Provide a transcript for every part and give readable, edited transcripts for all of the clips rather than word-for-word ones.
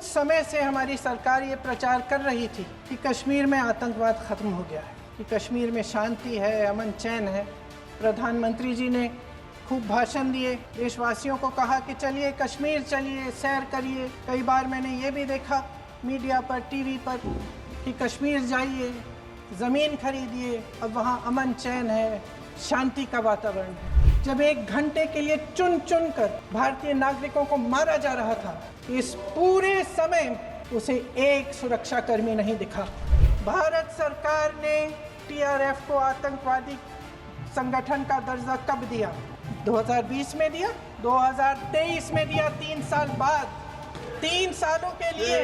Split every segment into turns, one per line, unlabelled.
कुछ समय से हमारी सरकार ये प्रचार कर रही थी कि कश्मीर में आतंकवाद खत्म हो गया है, कि कश्मीर में शांति है, अमन चैन है। प्रधानमंत्री जी ने खूब भाषण दिए, देशवासियों को कहा कि चलिए कश्मीर चलिए, सैर करिए। कई बार मैंने ये भी देखा मीडिया पर, टीवी पर कि कश्मीर जाइए, ज़मीन खरीदिए, अब वहाँ अमन चैन है, शांति का वातावरण है। जब 1 घंटे के लिए चुन चुन कर भारतीय नागरिकों को मारा जा रहा था, इस पूरे समय उसे एक सुरक्षाकर्मी नहीं दिखा। भारत सरकार ने टीआरएफ को आतंकवादी संगठन का दर्जा कब दिया? 2020 में दिया, 2023 में दिया, 3 साल बाद। 3 सालों के लिए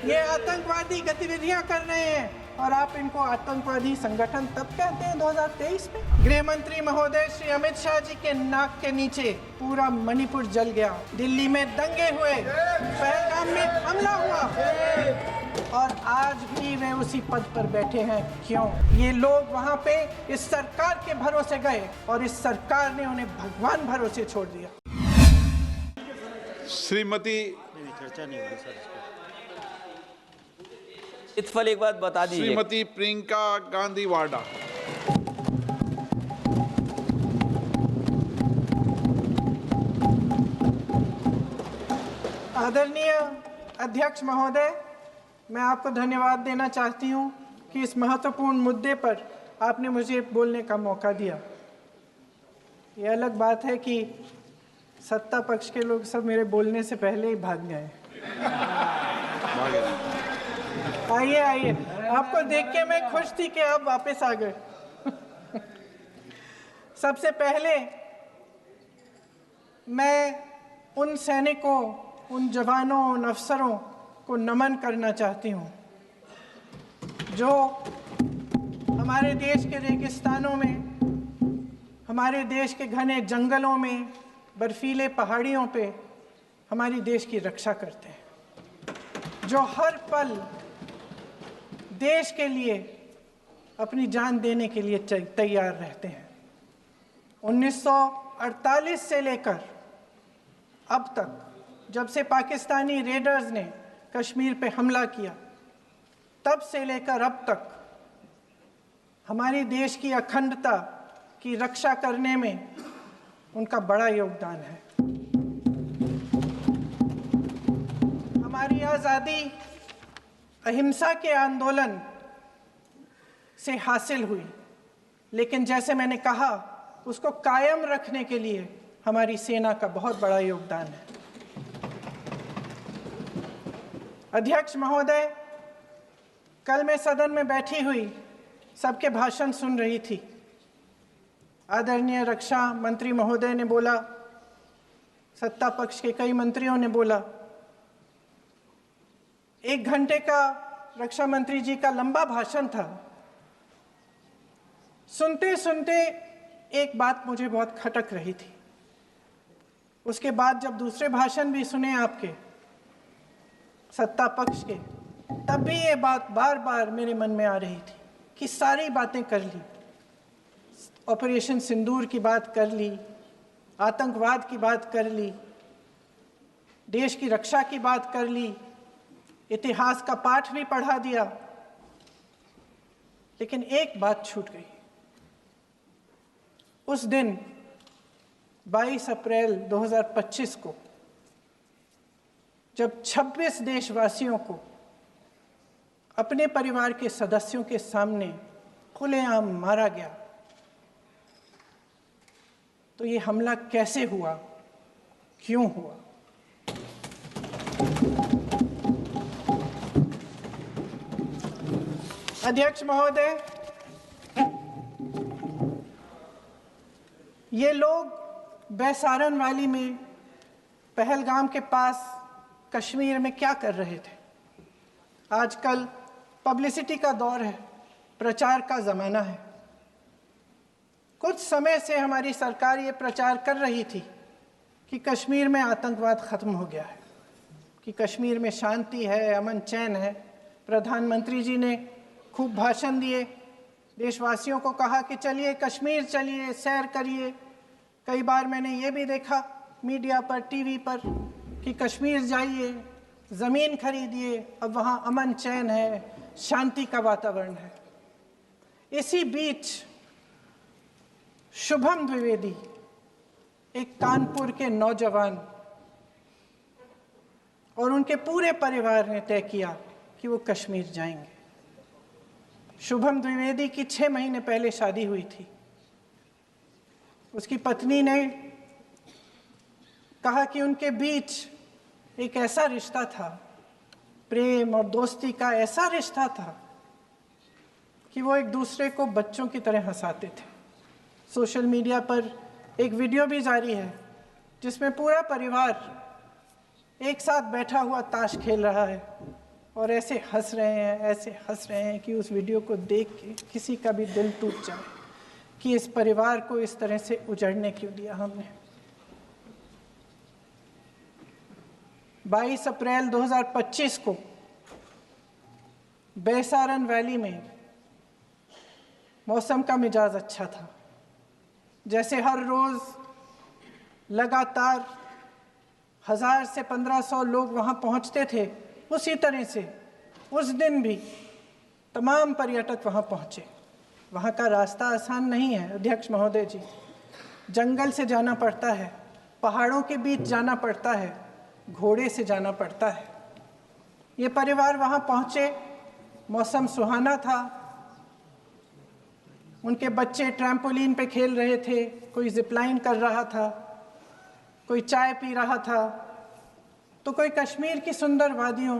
ये आतंकवादी गतिविधियां कर रहे हैं और आप इनको आतंकवादी संगठन तब कहते हैं 2023 में। गृह मंत्री महोदय श्री अमित शाह जी के नाक के नीचे पूरा मणिपुर जल गया, दिल्ली में दंगे हुए, पहलगाम में हमला हुआ और आज भी वे उसी पद पर बैठे हैं। क्यों? ये लोग वहां पे इस सरकार के भरोसे गए और इस सरकार ने उन्हें भगवान भरोसे छोड़ दिया।
श्रीमती
चर्चा नहीं होगी सर, इत्फल एक बात बता दीजिए।
श्रीमती प्रियंका गांधी वाड्रा।
आदरणीय अध्यक्ष महोदय, मैं आपको धन्यवाद देना चाहती हूं कि इस महत्वपूर्ण मुद्दे पर आपने मुझे बोलने का मौका दिया। ये अलग बात है कि सत्ता पक्ष के लोग सब मेरे बोलने से पहले ही भाग गए। आइए आइए, आपको देख के मैं खुश थी कि आप वापस आ गए। सबसे पहले मैं उन सैनिकों, उन जवानों, उन अफसरों को नमन करना चाहती हूँ जो हमारे देश के रेगिस्तानों में, हमारे देश के घने जंगलों में, बर्फीले पहाड़ियों पे हमारी देश की रक्षा करते हैं, जो हर पल देश के लिए अपनी जान देने के लिए तैयार रहते हैं। 1948 से लेकर अब तक, जब से पाकिस्तानी रेडर्स ने कश्मीर पे हमला किया, तब से लेकर अब तक हमारी देश की अखंडता की रक्षा करने में उनका बड़ा योगदान है। हमारी आज़ादी अहिंसा के आंदोलन से हासिल हुई, लेकिन जैसे मैंने कहा, उसको कायम रखने के लिए हमारी सेना का बहुत बड़ा योगदान है। अध्यक्ष महोदय, कल मैं सदन में बैठी हुई सबके भाषण सुन रही थी। आदरणीय रक्षा मंत्री महोदय ने बोला, सत्ता पक्ष के कई मंत्रियों ने बोला। 1 घंटे का रक्षा मंत्री जी का लंबा भाषण था। सुनते सुनते एक बात मुझे बहुत खटक रही थी। उसके बाद जब दूसरे भाषण भी सुने आपके सत्ता पक्ष के, तब भी ये बात बार बार मेरे मन में आ रही थी कि सारी बातें कर ली, ऑपरेशन सिंदूर की बात कर ली, आतंकवाद की बात कर ली, देश की रक्षा की बात कर ली, इतिहास का पाठ भी पढ़ा दिया, लेकिन एक बात छूट गई। उस दिन 22 अप्रैल 2025 को जब 26 देशवासियों को अपने परिवार के सदस्यों के सामने खुलेआम मारा गया, तो ये हमला कैसे हुआ, क्यों हुआ? अध्यक्ष महोदय, ये लोग बैसारन वैली में, पहलगाम के पास कश्मीर में क्या कर रहे थे? आजकल पब्लिसिटी का दौर है, प्रचार का ज़माना है। कुछ समय से हमारी सरकार ये प्रचार कर रही थी कि कश्मीर में आतंकवाद ख़त्म हो गया है, कि कश्मीर में शांति है, अमन चैन है। प्रधानमंत्री जी ने खूब भाषण दिए, देशवासियों को कहा कि चलिए कश्मीर चलिए, सैर करिए। कई बार मैंने ये भी देखा मीडिया पर, टीवी पर कि कश्मीर जाइए, ज़मीन खरीदिए, अब वहाँ अमन चैन है, शांति का वातावरण है। इसी बीच शुभम द्विवेदी, एक कानपुर के नौजवान, और उनके पूरे परिवार ने तय किया कि वो कश्मीर जाएंगे। शुभम द्विवेदी की 6 महीने पहले शादी हुई थी। उसकी पत्नी ने कहा कि उनके बीच एक ऐसा रिश्ता था, प्रेम और दोस्ती का ऐसा रिश्ता था कि वो एक दूसरे को बच्चों की तरह हंसाते थे। सोशल मीडिया पर एक वीडियो भी जारी है जिसमें पूरा परिवार एक साथ बैठा हुआ ताश खेल रहा है और ऐसे हंस रहे हैं कि उस वीडियो को देख के किसी का भी दिल टूट जाए कि इस परिवार को इस तरह से उजड़ने क्यों दिया हमने। 22 अप्रैल 2025 को बैसारन वैली में मौसम का मिजाज अच्छा था। जैसे हर रोज़ लगातार 1000 से 1500 लोग वहाँ पहुँचते थे, उसी तरह से उस दिन भी तमाम पर्यटक वहाँ पहुँचे। वहाँ का रास्ता आसान नहीं है अध्यक्ष महोदय जी, जंगल से जाना पड़ता है, पहाड़ों के बीच जाना पड़ता है, घोड़े से जाना पड़ता है। ये परिवार वहाँ पहुँचे, मौसम सुहाना था, उनके बच्चे ट्रैम्पोलिन पे खेल रहे थे, कोई जिपलाइन कर रहा था, कोई चाय पी रहा था, तो कोई कश्मीर की सुंदर वादियों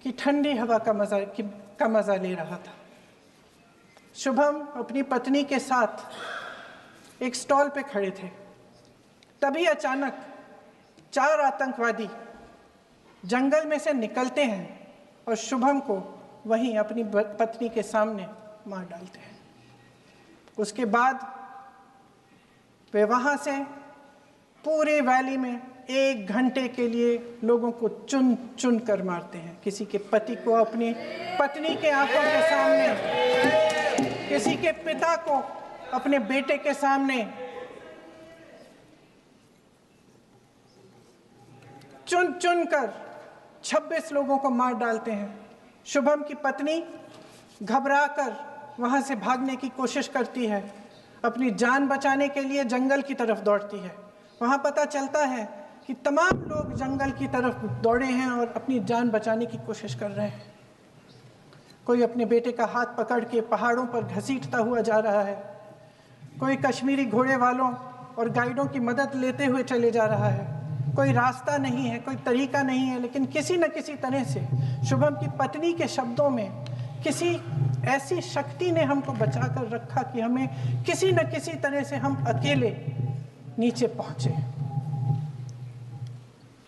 की ठंडी हवा का मज़ा ले रहा था। शुभम अपनी पत्नी के साथ एक स्टॉल पे खड़े थे। तभी अचानक 4 आतंकवादी जंगल में से निकलते हैं और शुभम को वहीं अपनी पत्नी के सामने मार डालते हैं। उसके बाद वे वहाँ से पूरे वैली में 1 घंटे के लिए लोगों को चुन चुन कर मारते हैं। किसी के पति को अपनी पत्नी के आंखों के सामने, किसी के पिता को अपने बेटे के सामने, चुन चुन कर 26 लोगों को मार डालते हैं। शुभम की पत्नी घबराकर वहां से भागने की कोशिश करती है, अपनी जान बचाने के लिए जंगल की तरफ दौड़ती है। वहां पता चलता है कि तमाम लोग जंगल की तरफ दौड़े हैं और अपनी जान बचाने की कोशिश कर रहे हैं। कोई अपने बेटे का हाथ पकड़ के पहाड़ों पर घसीटता हुआ जा रहा है, कोई कश्मीरी घोड़े वालों और गाइडों की मदद लेते हुए चले जा रहा है। कोई रास्ता नहीं है, कोई तरीका नहीं है, लेकिन किसी न किसी तरह से शुभम की पत्नी के शब्दों में किसी ऐसी शक्ति ने हमको बचा कर रखा कि हमें किसी न किसी तरह से हम अकेले नीचे पहुंचे।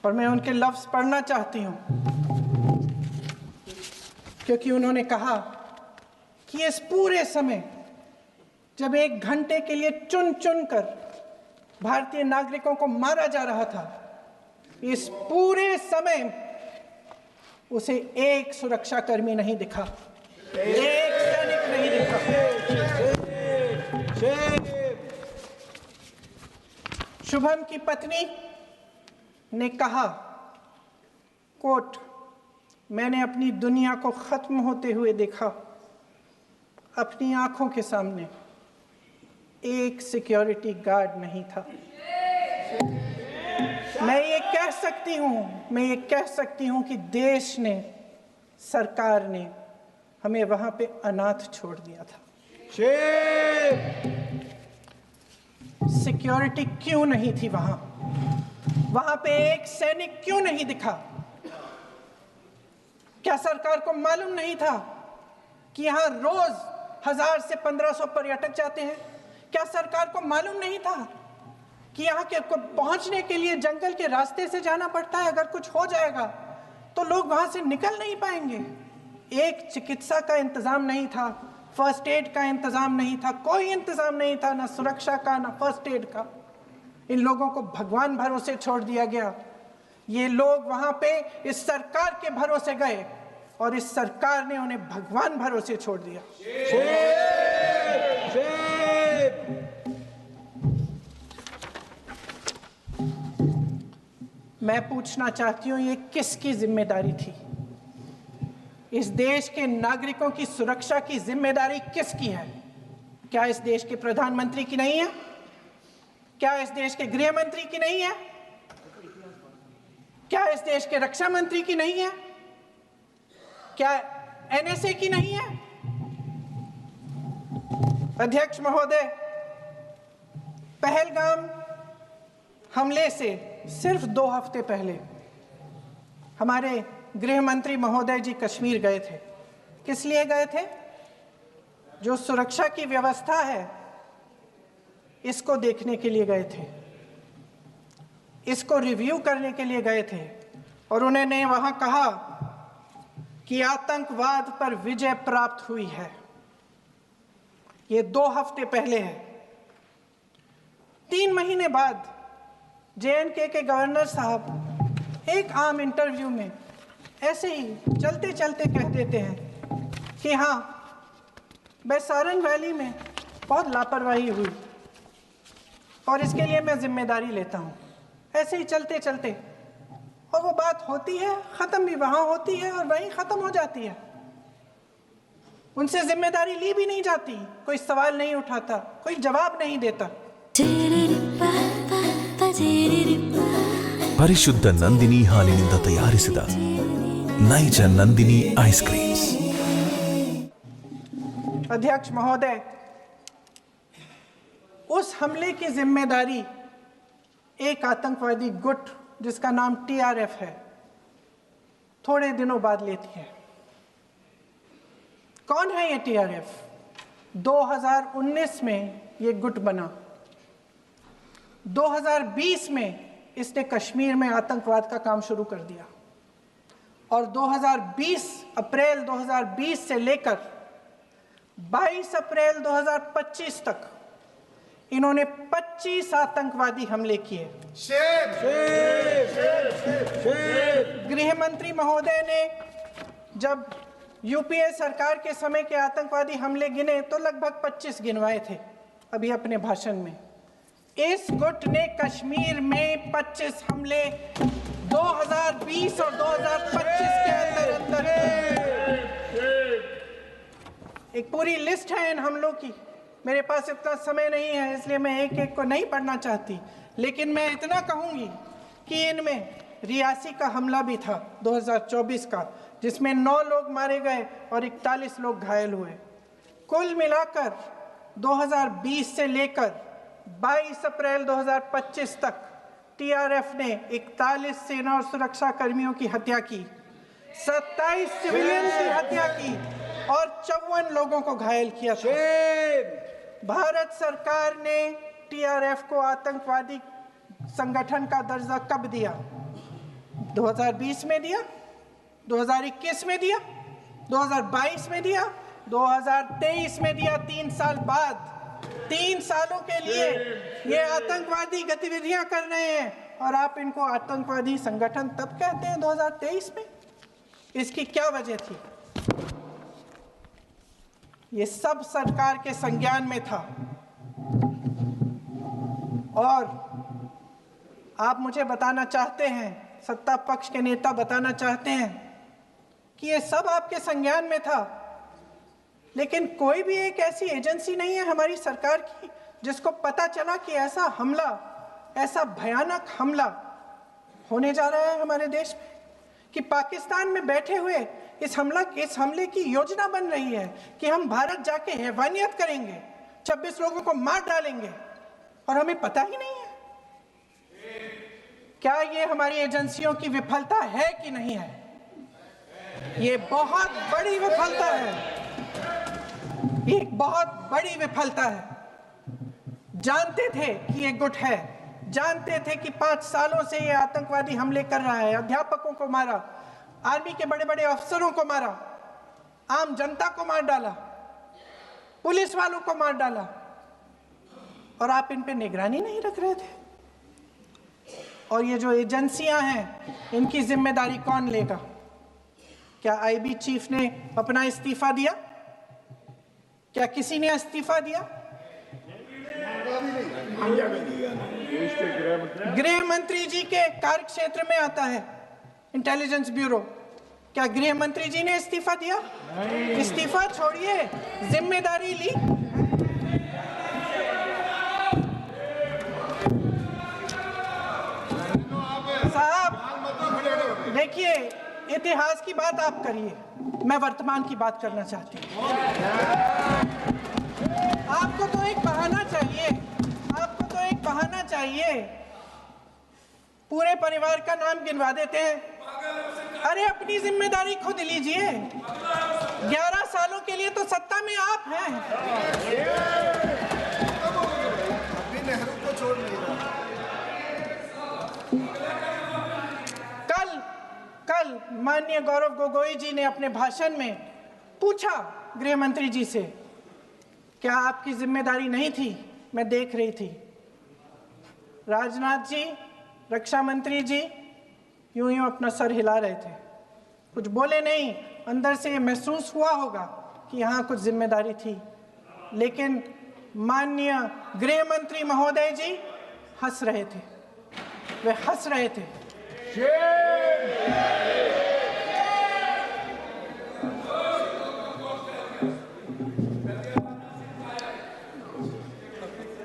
और मैं उनके लफ्ज पढ़ना चाहती हूं, क्योंकि उन्होंने कहा कि इस पूरे समय जब 1 घंटे के लिए चुन चुन कर भारतीय नागरिकों को मारा जा रहा था, इस पूरे समय उसे एक सुरक्षाकर्मी नहीं दिखा, एक सैनिक नहीं दिखा। शुभम की पत्नी ने कहा, कोट, मैंने अपनी दुनिया को खत्म होते हुए देखा, अपनी आंखों के सामने एक सिक्योरिटी गार्ड नहीं था। मैं ये कह सकती हूं कि देश ने, सरकार ने हमें वहां पे अनाथ छोड़ दिया था। सिक्योरिटी क्यों नहीं थी वहां पे एक सैनिक क्यों नहीं दिखा? क्या सरकार को मालूम नहीं था कि यहां रोज 1000 से 1500 पर्यटक जाते हैं? क्या सरकार को मालूम नहीं था कि यहाँ के पहुंचने के लिए जंगल के रास्ते से जाना पड़ता है? अगर कुछ हो जाएगा तो लोग वहां से निकल नहीं पाएंगे। एक चिकित्सा का इंतजाम नहीं था, फर्स्ट एड का इंतजाम नहीं था, कोई इंतजाम नहीं था, ना सुरक्षा का ना फर्स्ट एड का। इन लोगों को भगवान भरोसे छोड़ दिया गया। ये लोग वहां पे इस सरकार के भरोसे गए और इस सरकार ने उन्हें भगवान भरोसे छोड़ दिया। मैं पूछना चाहती हूँ, ये किसकी जिम्मेदारी थी? इस देश के नागरिकों की सुरक्षा की जिम्मेदारी किसकी है? क्या इस देश के प्रधानमंत्री की नहीं है? क्या इस देश के गृह मंत्री की नहीं है? क्या इस देश के रक्षा मंत्री की नहीं है? क्या एनएसए की नहीं है? अध्यक्ष महोदय, पहलगाम हमले से सिर्फ 2 हफ्ते पहले हमारे गृह मंत्री महोदय जी कश्मीर गए थे। किस लिए गए थे? जो सुरक्षा की व्यवस्था है इसको देखने के लिए गए थे, इसको रिव्यू करने के लिए गए थे, और उन्होंने वहां कहा कि आतंकवाद पर विजय प्राप्त हुई है। ये 2 हफ्ते पहले है। 3 महीने बाद JNK के गवर्नर साहब एक आम इंटरव्यू में ऐसे ही चलते चलते कह देते हैं कि हाँ, बैसारन वैली में बहुत लापरवाही हुई और इसके लिए मैं जिम्मेदारी लेता हूँ। ऐसे ही चलते चलते, और वो बात होती है, ख़त्म भी वहाँ होती है और वहीं ख़त्म हो जाती है। उनसे जिम्मेदारी ली भी नहीं जाती, कोई सवाल नहीं उठाता, कोई जवाब नहीं देता।
ಪರಿಶುದ್ಧ ನಂದಿನಿ ಹಾಲಿನಿಂದ ತಯಾರಿಸಿದ ನೈಜ ನಂದಿನಿ ಐಸ್ ಕ್ರೀಮ್ಸ್।
अध्यक्ष महोदय, उस हमले की जिम्मेदारी एक आतंकवादी गुट जिसका नाम TRF है थोड़े दिनों बाद लेती है। कौन है ये TRF? 2019 में ये गुट बना। 2020 में इसने कश्मीर में आतंकवाद का काम शुरू कर दिया, और 2020 अप्रैल 2020 से लेकर 22 अप्रैल 2025 तक इन्होंने 25 आतंकवादी हमले किए। गृह मंत्री महोदय ने जब यूपीए सरकार के समय के आतंकवादी हमले गिने तो लगभग 25 गिनवाए थे अभी अपने भाषण में। इस गुट ने कश्मीर में 25 हमले 2020 और 2025 के अंदर एक पूरी लिस्ट है इन हमलों की। मेरे पास इतना समय नहीं है इसलिए मैं एक एक को नहीं पढ़ना चाहती, लेकिन मैं इतना कहूंगी कि इनमें रियासी का हमला भी था 2024 का, जिसमें 9 लोग मारे गए और 41 लोग घायल हुए। कुल मिलाकर 2020 से लेकर 22 अप्रैल 2025 तक TRF ने 41 सेना और सुरक्षा कर्मियों की हत्या की, 27 सिविलियन की हत्या की और 54 लोगों को घायल किया था। भारत सरकार ने TRF को आतंकवादी संगठन का दर्जा कब दिया? 2020 में दिया, 2021 में दिया, 2022 में दिया, 2023 में दिया। 3 साल बाद, 3 सालों के लिए ये आतंकवादी गतिविधियां कर रहे हैं, और आप इनको आतंकवादी संगठन तब कहते हैं 2023 में? इसकी क्या वजह थी? ये सब सरकार के संज्ञान में था, और आप मुझे बताना चाहते हैं, सत्ता पक्ष के नेता बताना चाहते हैं कि ये सब आपके संज्ञान में था, लेकिन कोई भी एक ऐसी एजेंसी नहीं है हमारी सरकार की जिसको पता चला कि ऐसा हमला, ऐसा भयानक हमला होने जा रहा है हमारे देश में, कि पाकिस्तान में बैठे हुए इस हमले की योजना बन रही है कि हम भारत जाके हैवानियत करेंगे, 26 लोगों को मार डालेंगे, और हमें पता ही नहीं है। क्या ये हमारी एजेंसियों की विफलता है कि नहीं है? ये बहुत बड़ी विफलता है, एक बहुत बड़ी विफलता है। जानते थे कि ये गुट है, जानते थे कि 5 सालों से ये आतंकवादी हमले कर रहा है, अध्यापकों को मारा, आर्मी के बड़े बड़े अफसरों को मारा, आम जनता को मार डाला, पुलिस वालों को मार डाला, और आप इन पे निगरानी नहीं रख रहे थे। और ये जो एजेंसियां हैं, इनकी जिम्मेदारी कौन लेगा? क्या IB चीफ ने अपना इस्तीफा दिया? क्या किसी ने इस्तीफा दिया? गृह मंत्री जी के कार्य क्षेत्र में आता है इंटेलिजेंस ब्यूरो। क्या गृह मंत्री जी ने इस्तीफा दिया? इस्तीफा छोड़िए, जिम्मेदारी ली। साहब देखिए, इतिहास की बात आप करिए, मैं वर्तमान की बात करना चाहती हूँ। आपको तो एक बहाना चाहिए, आपको तो एक बहाना चाहिए। पूरे परिवार का नाम गिनवा देते हैं। अरे अपनी जिम्मेदारी खुद लीजिए। 11 सालों के लिए तो सत्ता में आप हैं।
नेहरू को छोड़ नहीं रहा।
कल माननीय गौरव गोगोई जी ने अपने भाषण में पूछा गृह मंत्री जी से, क्या आपकी जिम्मेदारी नहीं थी? मैं देख रही थी। राजनाथ जी, रक्षा मंत्री जी यूं यूं अपना सर हिला रहे थे, कुछ बोले नहीं। अंदर से ये महसूस हुआ होगा कि यहाँ कुछ जिम्मेदारी थी, लेकिन माननीय गृह मंत्री महोदय जी हंस रहे थे, वे हंस रहे थे।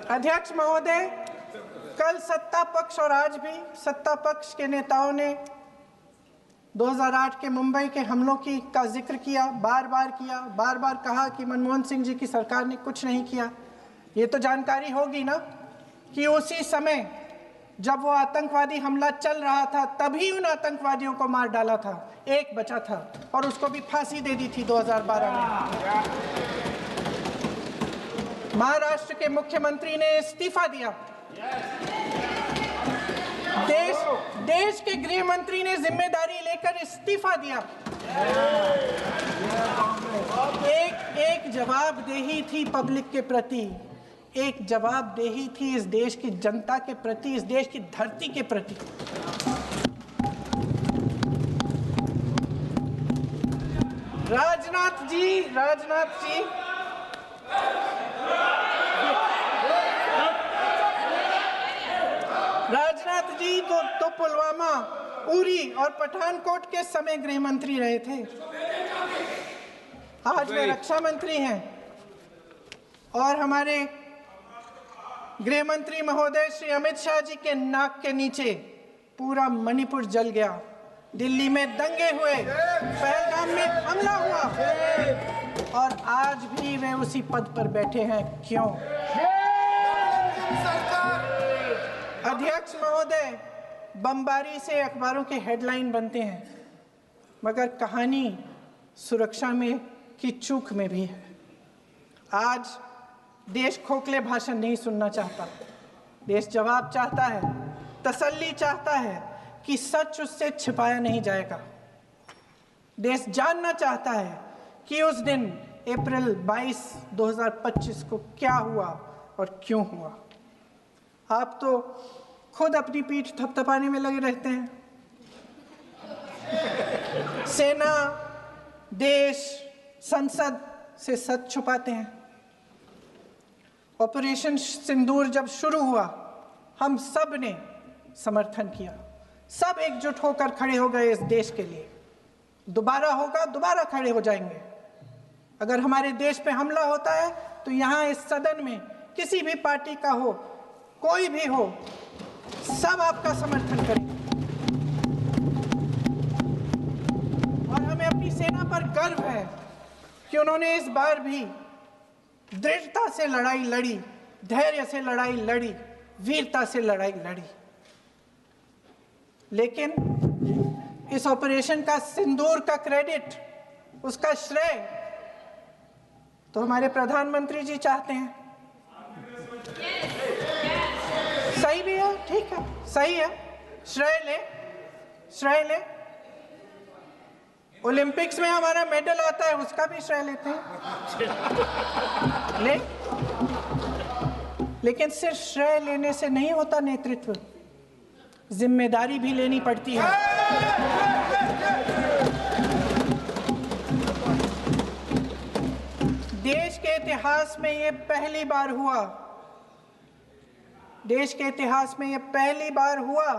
अध्यक्ष महोदय, कल सत्ता पक्ष और आज भी सत्ता पक्ष के नेताओं ने 2008 के मुंबई के हमलों का जिक्र किया, बार बार कहा कि मनमोहन सिंह जी की सरकार ने कुछ नहीं किया। ये तो जानकारी होगी ना कि उसी समय जब वो आतंकवादी हमला चल रहा था, तभी उन आतंकवादियों को मार डाला था। एक बचा था और उसको भी फांसी दे दी थी 2012 में। महाराष्ट्र के मुख्यमंत्री ने इस्तीफा दिया। देश के गृह मंत्री ने जिम्मेदारी लेकर इस्तीफा दिया। एक जवाबदेही थी पब्लिक के प्रति, एक जवाबदेही थी इस देश की जनता के प्रति, इस देश की धरती के प्रति। राजनाथ जी तो पुलवामा, उरी और पठानकोट के समय गृह मंत्री रहे थे। आज वे रक्षा मंत्री हैं और हमारे गृह मंत्री महोदय श्री अमित शाह जी के नाक के नीचे पूरा मणिपुर जल गया, दिल्ली में दंगे हुए, पहलगाम में हमला हुआ और आज भी वे उसी पद पर बैठे हैं। क्यों? अध्यक्ष महोदय, बमबारी से अखबारों के हेडलाइन बनते हैं, मगर कहानी सुरक्षा में की चूक में भी है। आज देश खोखले भाषण नहीं सुनना चाहता, देश जवाब चाहता है, तसल्ली चाहता है कि सच उससे छिपाया नहीं जाएगा। देश जानना चाहता है कि उस दिन अप्रैल 22, 2025 को क्या हुआ और क्यों हुआ। आप तो खुद अपनी पीठ थपथपाने में लगे रहते हैं। सेना, देश, संसद से सच छुपाते हैं। ऑपरेशन सिंदूर जब शुरू हुआ, हम सब ने समर्थन किया, सब एकजुट होकर खड़े हो गए इस देश के लिए। दोबारा होगा, दोबारा खड़े हो जाएंगे। अगर हमारे देश पे हमला होता है तो यहाँ इस सदन में किसी भी पार्टी का हो, कोई भी हो, सब आपका समर्थन करेंगे। और हमें अपनी सेना पर गर्व है कि उन्होंने इस बार भी दृढ़ता से लड़ाई लड़ी, धैर्य से लड़ाई लड़ी, वीरता से लड़ाई लड़ी। लेकिन इस ऑपरेशन का सिंदूर का क्रेडिट, उसका श्रेय तो हमारे प्रधानमंत्री जी चाहते हैं। सही भी है, ठीक है, सही है, श्रेय ले। ओलंपिक्स में हमारा मेडल आता है, उसका भी श्रेय लेते हैं, लेकिन सिर्फ श्रेय लेने से नहीं होता नेतृत्व, जिम्मेदारी भी लेनी पड़ती है। देश के इतिहास में ये पहली बार हुआ देश के इतिहास में यह पहली बार हुआ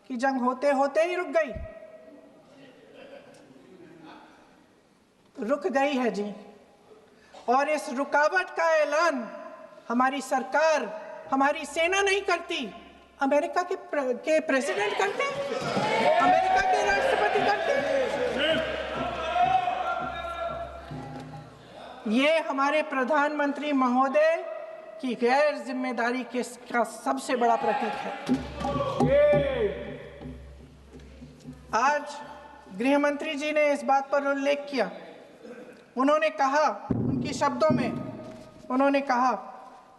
कि जंग होते होते ही रुक गई। रुक गई है जी। और इस रुकावट का ऐलान हमारी सरकार, हमारी सेना नहीं करती, अमेरिका के प्रेसिडेंट करते हैं, अमेरिका के राष्ट्रपति करते हैं। ये हमारे प्रधानमंत्री महोदय की गैर जिम्मेदारी का सबसे बड़ा प्रतीक है। आज गृह मंत्री जी ने इस बात पर उल्लेख किया। उन्होंने कहा, उनके शब्दों में उन्होंने कहा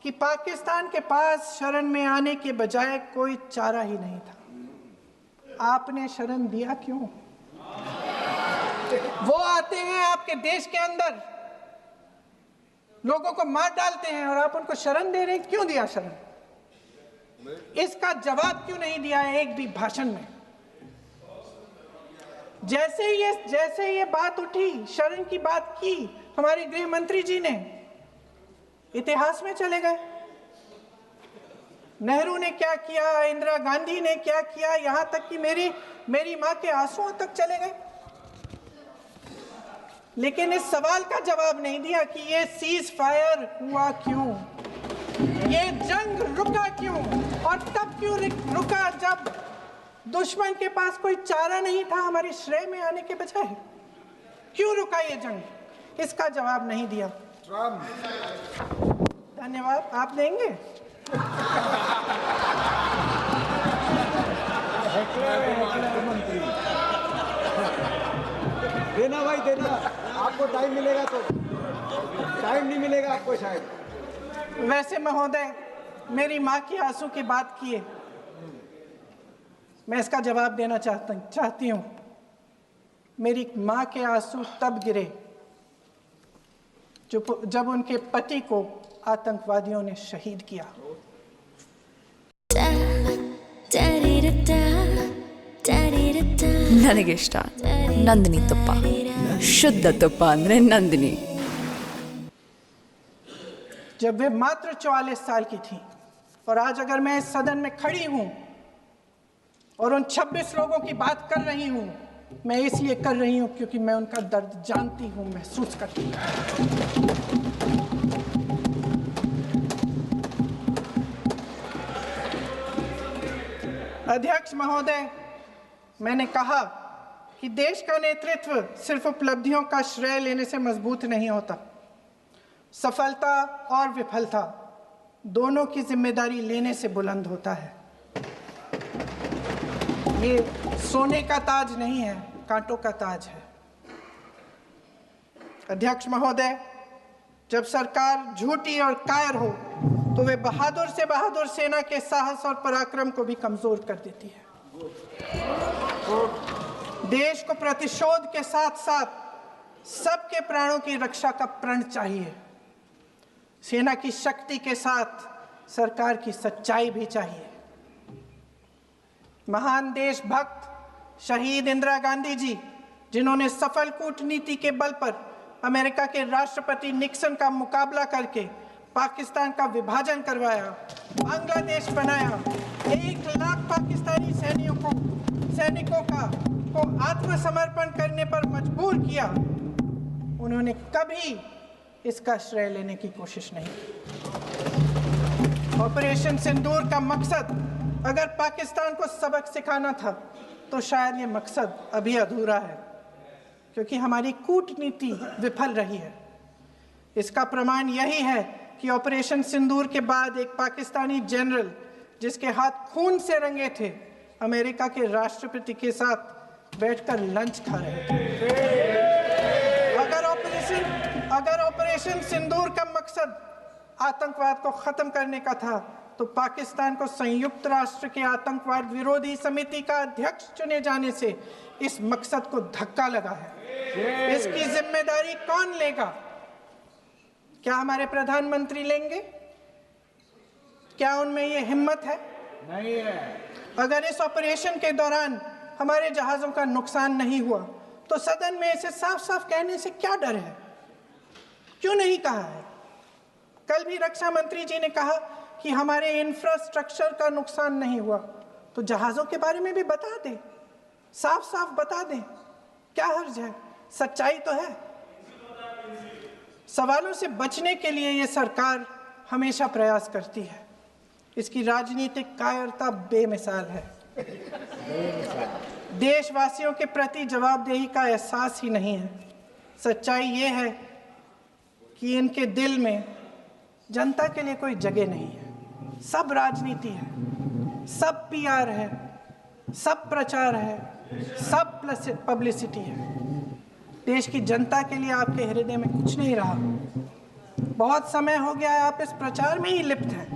कि पाकिस्तान के पास शरण में आने के बजाय कोई चारा ही नहीं था। आपने शरण दिया क्यों? वो आते हैं आपके देश के अंदर, लोगों को मार डालते हैं और आप उनको शरण दे रहे हैं। क्यों दिया शरण? इसका जवाब क्यों नहीं दिया एक भी भाषण में? जैसे ये बात उठी, शरण की बात की, हमारे गृह मंत्री जी ने इतिहास में चले गए। नेहरू ने क्या किया, इंदिरा गांधी ने क्या किया, यहां तक कि मेरी मां के आंसुओं तक चले गए। लेकिन इस सवाल का जवाब नहीं दिया कि ये सीज फायर हुआ क्यों, ये जंग रुका क्यों, और तब क्यों रुका जब दुश्मन के पास कोई चारा नहीं था हमारे श्रेय में आने के बजाय। क्यों रुका ये जंग? इसका जवाब नहीं दिया। धन्यवाद। आप देंगे?
देना भाई देना, आपको टाइम मिलेगा तो। टाइम नहीं मिलेगा आपको शायद।
वैसे महोदय, मेरी माँ की आंसू की बात किए, मैं इसका जवाब देना चाहती हूँ। मेरी माँ के आंसू तब गिरे जब उनके पति को आतंकवादियों ने शहीद किया।
ನನಗೆ ಇಷ್ಟ ನಂದಿನಿ ತುಪ್ಪ, ಶುದ್ಧ ತುಪ್ಪ ಅಂದ್ರೆ ನಂದಿನಿ।
जब वे मात्र 44 साल की थी, और आज अगर मैं इस सदन में खड़ी हूं और उन 26 लोगों की बात कर रही हूं, मैं इसलिए कर रही हूं क्योंकि मैं उनका दर्द जानती हूं, महसूस करती हूं। अध्यक्ष महोदय, मैंने कहा कि देश का नेतृत्व सिर्फ उपलब्धियों का श्रेय लेने से मजबूत नहीं होता। सफलता और विफलता दोनों की जिम्मेदारी लेने से बुलंद होता है। ये सोने का ताज नहीं है, कांटों का ताज है। अध्यक्ष महोदय, जब सरकार झूठी और कायर हो तो वे बहादुर से बहादुर सेना के साहस और पराक्रम को भी कमजोर कर देती है। देश को प्रतिशोध के साथ साथ सबके प्राणों की रक्षा का प्रण चाहिए। सेना की शक्ति के साथ सरकार की सच्चाई भी चाहिए। महान देशभक्त शहीद इंदिरा गांधी जी, जिन्होंने सफल कूटनीति के बल पर अमेरिका के राष्ट्रपति निक्सन का मुकाबला करके पाकिस्तान का विभाजन करवाया, बांग्लादेश बनाया, 1 लाख पाकिस्तानी सैनिकों को आत्मसमर्पण करने पर मजबूर किया, उन्होंने कभी इसका श्रेय लेने की कोशिश नहीं की। ऑपरेशन सिंदूर का मकसद अगर पाकिस्तान को सबक सिखाना था तो शायद ये मकसद अभी अधूरा है, क्योंकि हमारी कूटनीति विफल रही है। इसका प्रमाण यही है कि ऑपरेशन सिंदूर के बाद एक पाकिस्तानी जनरल, जिसके हाथ खून से रंगे थे, अमेरिका के राष्ट्रपति के साथ बैठकर लंच खा रहे थे। अगर ऑपरेशन सिंदूर का मकसद आतंकवाद को खत्म करने का था तो पाकिस्तान को संयुक्त राष्ट्र के आतंकवाद विरोधी समिति का अध्यक्ष चुने जाने से इस मकसद को धक्का लगा है। इसकी जिम्मेदारी कौन लेगा? क्या हमारे प्रधानमंत्री लेंगे? क्या उनमें ये हिम्मत है?
नहीं है।
अगर इस ऑपरेशन के दौरान हमारे जहाजों का नुकसान नहीं हुआ तो सदन में इसे साफ साफ कहने से क्या डर है? क्यों नहीं कहा है? कल भी रक्षा मंत्री जी ने कहा कि हमारे इंफ्रास्ट्रक्चर का नुकसान नहीं हुआ, तो जहाज़ों के बारे में भी बता दें, साफ साफ बता दें, क्या हर्ज है, सच्चाई तो है। सवालों से बचने के लिए ये सरकार हमेशा प्रयास करती है। इसकी राजनीतिक कायरता बेमिसाल है। देशवासियों के प्रति जवाबदेही का एहसास ही नहीं है। सच्चाई ये है कि इनके दिल में जनता के लिए कोई जगह नहीं है। सब राजनीति है, सब पीआर है, सब प्रचार है, सब पब्लिसिटी है। देश की जनता के लिए आपके हृदय में कुछ नहीं रहा। बहुत समय हो गया है आप इस प्रचार में ही लिप्त हैं,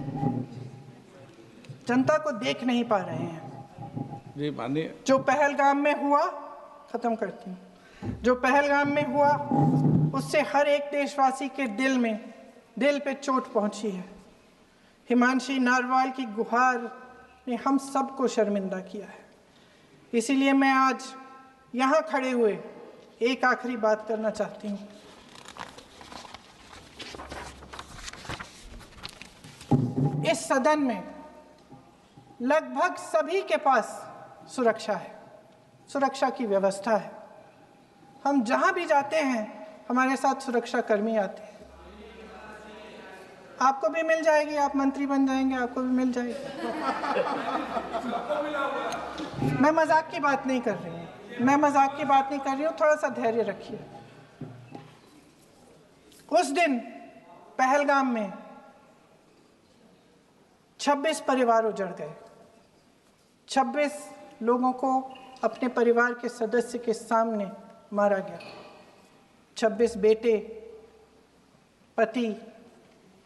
जनता को देख नहीं पा रहे हैं।
जी माननीय,
जो पहलगाम में हुआ, खत्म करती हूँ, जो पहलगाम में हुआ उससे हर एक देशवासी के दिल पे चोट पहुंची है। हिमांशी नारवाल की गुहार ने हम सबको शर्मिंदा किया है। इसीलिए मैं आज यहाँ खड़े हुए एक आखिरी बात करना चाहती हूँ। इस सदन में लगभग सभी के पास सुरक्षा है, सुरक्षा की व्यवस्था है। हम जहां भी जाते हैं हमारे साथ सुरक्षा कर्मी आते हैं। आपको भी मिल जाएगी, आप मंत्री बन जाएंगे, आपको भी मिल जाएगी। मैं मजाक की बात नहीं कर रही हूँ, थोड़ा सा धैर्य रखिए। उस दिन पहलगाम में 26 परिवार उजड़ गए। 26 लोगों को अपने परिवार के सदस्य के सामने मारा गया। 26 बेटे, पति,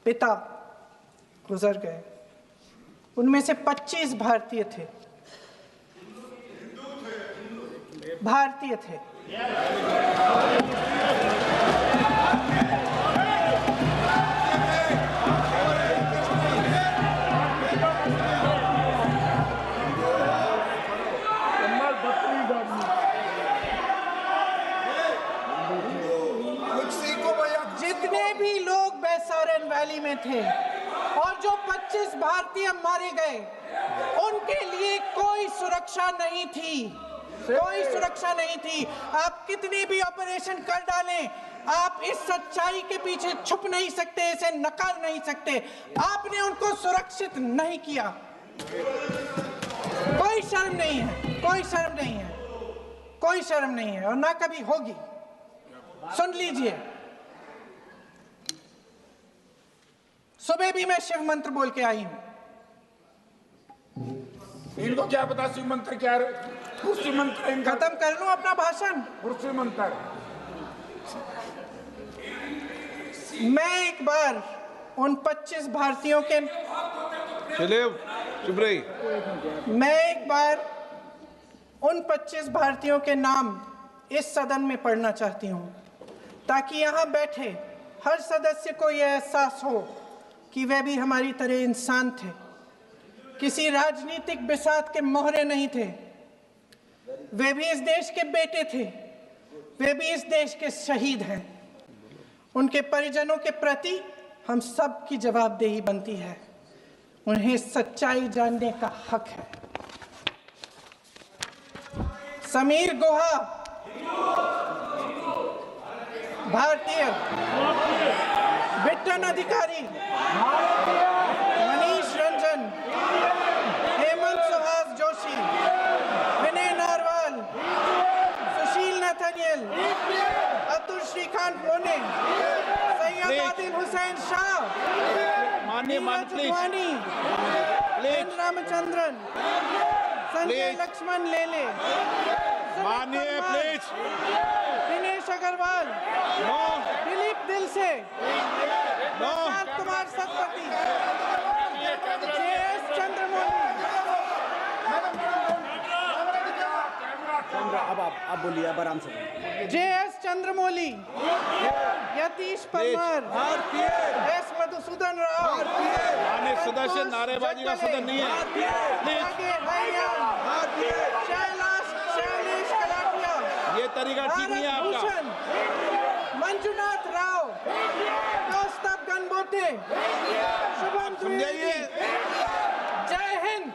पिता गुजर गए। उनमें से 25 भारतीय थे। जितने भी लोग बैसारन वैली में थे और जो 25 भारतीय मारे गए, उनके लिए कोई सुरक्षा नहीं थी, कोई सुरक्षा नहीं थी। आप कितने भी ऑपरेशन कर डालें, आप इस सच्चाई के पीछे छुप नहीं सकते, इसे नकार नहीं सकते। आपने उनको सुरक्षित नहीं किया। कोई शर्म नहीं है, कोई शर्म नहीं है, कोई शर्म नहीं है और ना कभी होगी। सुन लीजिए, सुबह भी मैं शिव मंत्र बोल के आई हूं।
इनको क्या पता शिव मंत्र क्या है? कुर्सी मंत्र इनका।
खत्म कर लूं अपना भाषण।
कुर्सी मंत्र।
मैं एक बार उन 25 भारतीयों के
चलिए चुप रही।
मैं एक बार उन 25 भारतीयों के नाम इस सदन में पढ़ना चाहती हूं, ताकि यहां बैठे हर सदस्य को यह एहसास हो कि वे भी हमारी तरह इंसान थे, किसी राजनीतिक बिसात के मोहरे नहीं थे। वे भी इस देश के बेटे थे, वे भी इस देश के शहीद हैं। उनके परिजनों के प्रति हम सब की जवाबदेही बनती है। उन्हें सच्चाई जानने का हक है। समीर गुहा भारतीय, बिट्टन अधिकारी, मनीष रंजन, हेमंत सुहास जोशी, विनय नारवाल, सुशील नथनियल, अतुल श्रीकांत मोने, सैयद आदिल हुसैन शाह, चंद्वानी, रामचंद्रन, संजय लक्ष्मण लेले, दिनेश अग्रवाल, दिलीप दिल से, कुमार सतपति, JS चंद्रमौली।
अब बोलिए, अब आराम से।
JS चंद्रमौली, यतीश परमार, S मधुसूदन राव,
सदस्य नारेबाजी का सदन नहीं है।
शैलेश कलाटिया,
ये तरीका ठीक नहीं है आपका।
मंजुनाथ राव, कौस्तभ गणबोटे, शुभम द्विवेदी, जय हिंद।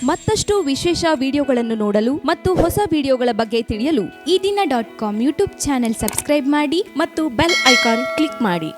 ಮತ್ತಷ್ಟು ವಿಶೇಷ ವಿಡಿಯೋಗಳನ್ನು ನೋಡಲು ಮತ್ತು ಹೊಸ ವಿಡಿಯೋಗಳ ಬಗ್ಗೆ ತಿಳಿಯಲು
ಈ ದಿನ .com ಯೂಟ್ಯೂಬ್ ಚಾನೆಲ್ ಸಬ್ಸ್ಕ್ರೈಬ್ ಮಾಡಿ
ಮತ್ತು ಬೆಲ್ ಐಕಾನ್ ಕ್ಲಿಕ್ ಮಾಡಿ.